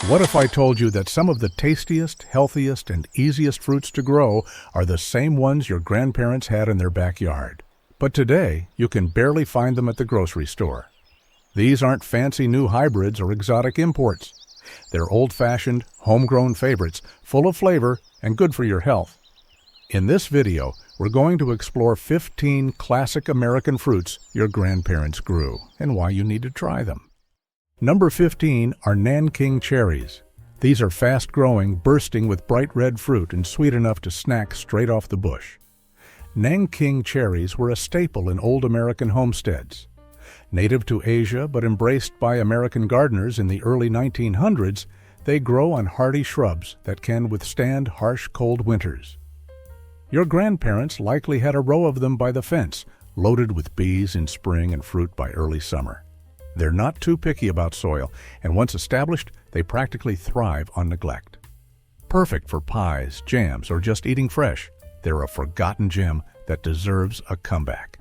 What if I told you that some of the tastiest, healthiest, and easiest fruits to grow are the same ones your grandparents had in their backyard? But today, you can barely find them at the grocery store. These aren't fancy new hybrids or exotic imports. They're old-fashioned, homegrown favorites, full of flavor and good for your health. In this video, we're going to explore 15 classic American fruits your grandparents grew and why you need to try them. Number 15 are Nanking cherries. These are fast-growing, bursting with bright red fruit and sweet enough to snack straight off the bush. Nanking cherries were a staple in old American homesteads. Native to Asia but embraced by American gardeners in the early 1900s, they grow on hardy shrubs that can withstand harsh cold winters. Your grandparents likely had a row of them by the fence, loaded with bees in spring and fruit by early summer. They're not too picky about soil, and once established, they practically thrive on neglect. Perfect for pies, jams, or just eating fresh, they're a forgotten gem that deserves a comeback.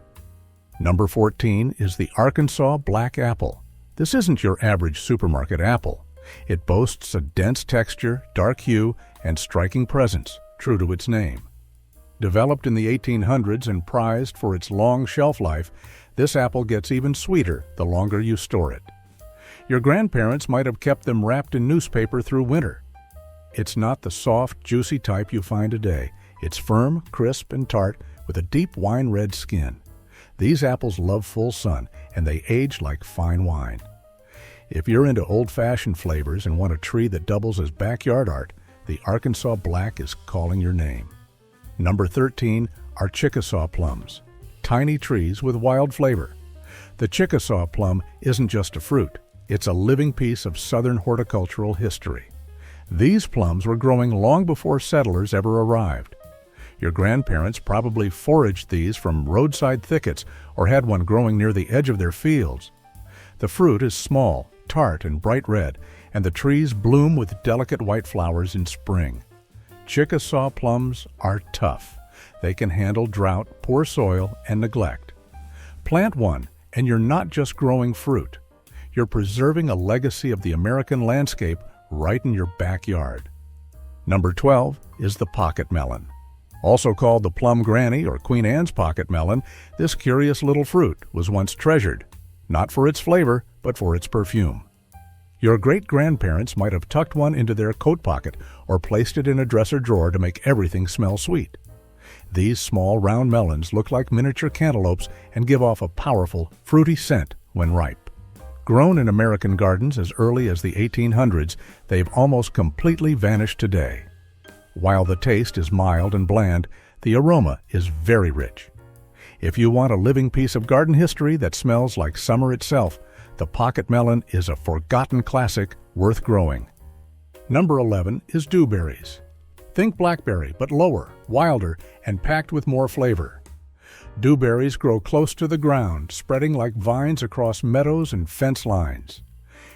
Number 14 is the Arkansas Black Apple. This isn't your average supermarket apple. It boasts a dense texture, dark hue, and striking presence, true to its name. Developed in the 1800s and prized for its long shelf life, this apple gets even sweeter the longer you store it. Your grandparents might have kept them wrapped in newspaper through winter. It's not the soft, juicy type you find today. It's firm, crisp, and tart with a deep wine-red skin. These apples love full sun, and they age like fine wine. If you're into old-fashioned flavors and want a tree that doubles as backyard art, the Arkansas Black is calling your name. Number 13 are Chickasaw plums. Tiny trees with wild flavor. The Chickasaw plum isn't just a fruit, it's a living piece of southern horticultural history. These plums were growing long before settlers ever arrived. Your grandparents probably foraged these from roadside thickets or had one growing near the edge of their fields. The fruit is small, tart, and bright red, and the trees bloom with delicate white flowers in spring. Chickasaw plums are tough. They can handle drought, poor soil, and neglect. Plant one, and you're not just growing fruit. You're preserving a legacy of the American landscape right in your backyard. Number 12 is the Pocket Melon. Also called the Plum Granny or Queen Anne's Pocket Melon, this curious little fruit was once treasured, not for its flavor, but for its perfume. Your great-grandparents might have tucked one into their coat pocket or placed it in a dresser drawer to make everything smell sweet. These small, round melons look like miniature cantaloupes and give off a powerful, fruity scent when ripe. Grown in American gardens as early as the 1800s, they've almost completely vanished today. While the taste is mild and bland, the aroma is very rich. If you want a living piece of garden history that smells like summer itself, the Pocket Melon is a forgotten classic worth growing. Number 11 is dewberries. Think blackberry, but lower, wilder, and packed with more flavor. Dewberries grow close to the ground, spreading like vines across meadows and fence lines.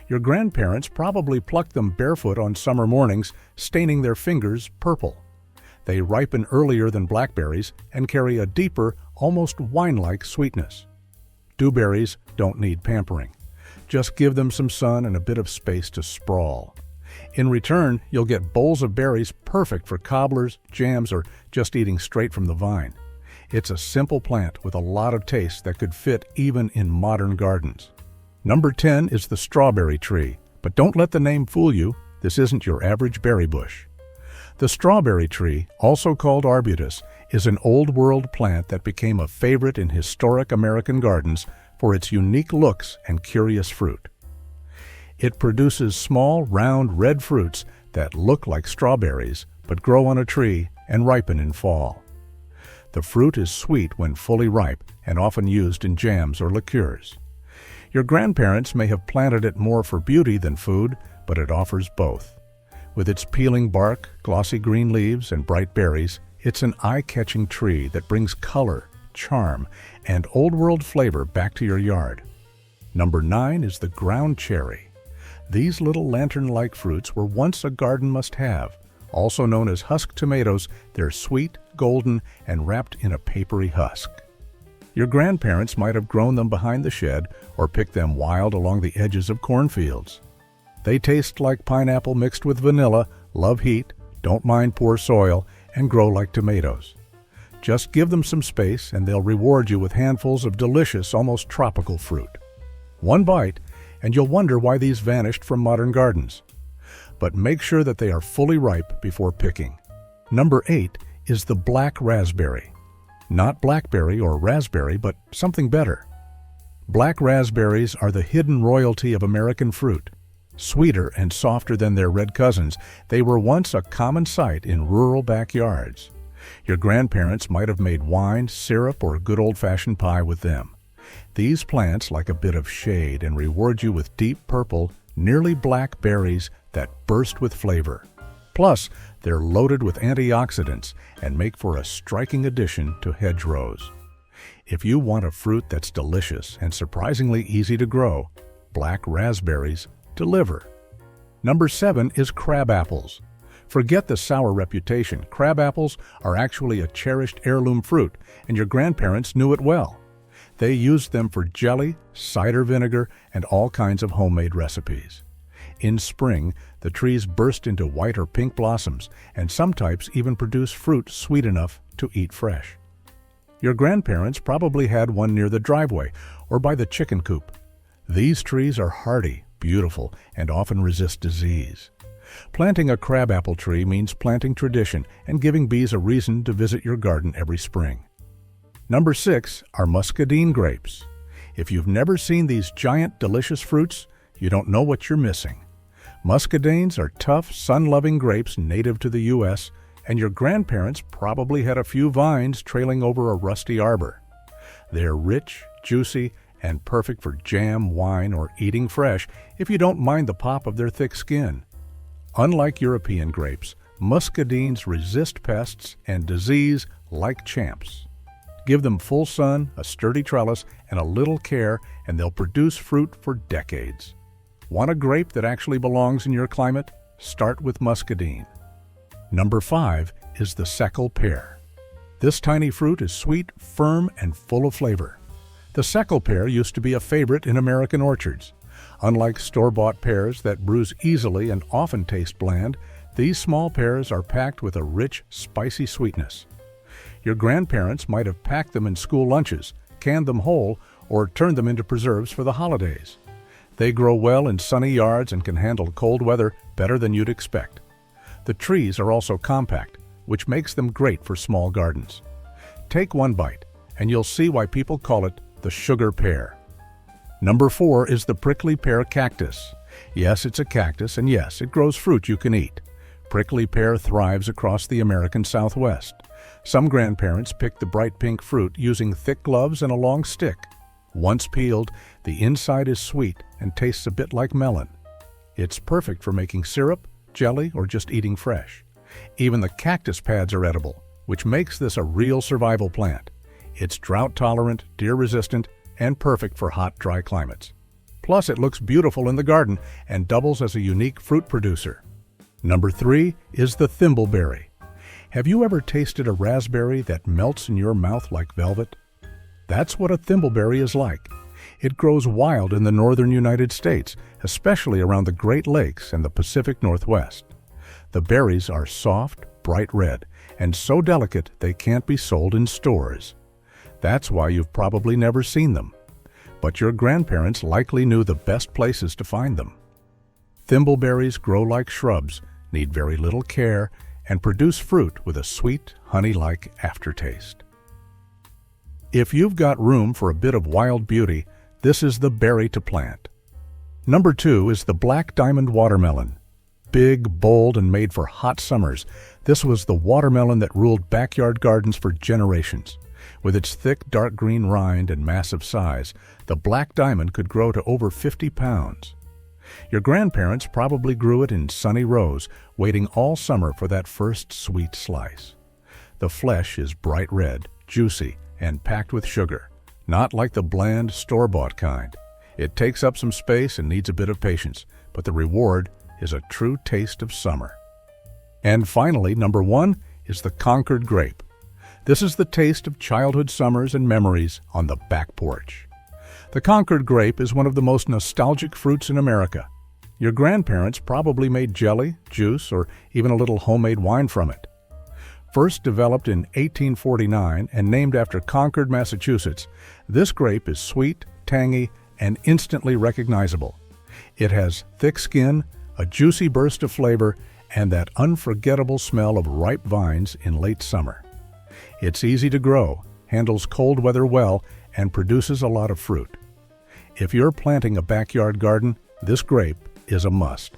Your grandparents probably plucked them barefoot on summer mornings, staining their fingers purple. They ripen earlier than blackberries and carry a deeper, almost wine-like sweetness. Dewberries don't need pampering. Just give them some sun and a bit of space to sprawl. In return, you'll get bowls of berries perfect for cobblers, jams, or just eating straight from the vine. It's a simple plant with a lot of taste that could fit even in modern gardens. Number 10 is the strawberry tree, but don't let the name fool you. This isn't your average berry bush. The strawberry tree, also called arbutus, is an old-world plant that became a favorite in historic American gardens for its unique looks and curious fruit. It produces small, round, red fruits that look like strawberries but grow on a tree and ripen in fall. The fruit is sweet when fully ripe and often used in jams or liqueurs. Your grandparents may have planted it more for beauty than food, but it offers both. With its peeling bark, glossy green leaves, and bright berries, it's an eye-catching tree that brings color, charm, and old-world flavor back to your yard. Number 9 is the ground cherry. These little lantern-like fruits were once a garden must-have. Also known as husk tomatoes, they're sweet, golden, and wrapped in a papery husk. Your grandparents might have grown them behind the shed or picked them wild along the edges of cornfields. They taste like pineapple mixed with vanilla, love heat, don't mind poor soil, and grow like tomatoes. Just give them some space and they'll reward you with handfuls of delicious, almost tropical fruit. One bite, and you'll wonder why these vanished from modern gardens. But make sure that they are fully ripe before picking. Number 8 is the black raspberry. Not blackberry or raspberry, but something better. Black raspberries are the hidden royalty of American fruit. Sweeter and softer than their red cousins, they were once a common sight in rural backyards. Your grandparents might have made wine, syrup, or good old-fashioned pie with them. These plants like a bit of shade and reward you with deep purple, nearly black berries that burst with flavor. Plus, they're loaded with antioxidants and make for a striking addition to hedgerows. If you want a fruit that's delicious and surprisingly easy to grow, black raspberries deliver. Number 7 is crabapples. Forget the sour reputation. Crabapples are actually a cherished heirloom fruit, and your grandparents knew it well. They used them for jelly, cider vinegar, and all kinds of homemade recipes. In spring, the trees burst into white or pink blossoms, and some types even produce fruit sweet enough to eat fresh. Your grandparents probably had one near the driveway or by the chicken coop. These trees are hardy, beautiful, and often resist disease. Planting a crabapple tree means planting tradition and giving bees a reason to visit your garden every spring. Number 6 are Muscadine grapes. If you've never seen these giant, delicious fruits, you don't know what you're missing. Muscadines are tough, sun-loving grapes native to the U.S., and your grandparents probably had a few vines trailing over a rusty arbor. They're rich, juicy, and perfect for jam, wine, or eating fresh if you don't mind the pop of their thick skin. Unlike European grapes, muscadines resist pests and disease like champs. Give them full sun, a sturdy trellis, and a little care, and they'll produce fruit for decades. Want a grape that actually belongs in your climate? Start with muscadine. Number 5 is the Seckel Pear. This tiny fruit is sweet, firm, and full of flavor. The Seckel Pear used to be a favorite in American orchards. Unlike store-bought pears that bruise easily and often taste bland, these small pears are packed with a rich, spicy sweetness. Your grandparents might have packed them in school lunches, canned them whole, or turned them into preserves for the holidays. They grow well in sunny yards and can handle cold weather better than you'd expect. The trees are also compact, which makes them great for small gardens. Take one bite, and you'll see why people call it the sugar pear. Number 4 is the prickly pear cactus. Yes, it's a cactus, and yes, it grows fruit you can eat. Prickly pear thrives across the American Southwest. Some grandparents pick the bright pink fruit using thick gloves and a long stick. Once peeled, the inside is sweet and tastes a bit like melon. It's perfect for making syrup, jelly, or just eating fresh. Even the cactus pads are edible, which makes this a real survival plant. It's drought-tolerant, deer-resistant, and perfect for hot, dry climates. Plus, it looks beautiful in the garden and doubles as a unique fruit producer. Number 3 is the Thimbleberry. Have you ever tasted a raspberry that melts in your mouth like velvet? That's what a thimbleberry is like. It grows wild in the northern United States, especially around the Great Lakes and the Pacific Northwest. The berries are soft, bright red, and so delicate they can't be sold in stores. That's why you've probably never seen them. But your grandparents likely knew the best places to find them. Thimbleberries grow like shrubs, need very little care, and produce fruit with a sweet, honey-like aftertaste. If you've got room for a bit of wild beauty, this is the berry to plant. Number 2 is the black diamond watermelon. Big, bold, and made for hot summers, this was the watermelon that ruled backyard gardens for generations. With its thick, dark green rind and massive size, the black diamond could grow to over 50 pounds. Your grandparents probably grew it in sunny rows, waiting all summer for that first sweet slice. The flesh is bright red, juicy, and packed with sugar, not like the bland, store-bought kind. It takes up some space and needs a bit of patience, but the reward is a true taste of summer. And finally, number 1 is the Concord Grape. This is the taste of childhood summers and memories on the back porch. The Concord grape is one of the most nostalgic fruits in America. Your grandparents probably made jelly, juice, or even a little homemade wine from it. First developed in 1849 and named after Concord, Massachusetts, this grape is sweet, tangy, and instantly recognizable. It has thick skin, a juicy burst of flavor, and that unforgettable smell of ripe vines in late summer. It's easy to grow, handles cold weather well, and produces a lot of fruit. If you're planting a backyard garden, this grape is a must.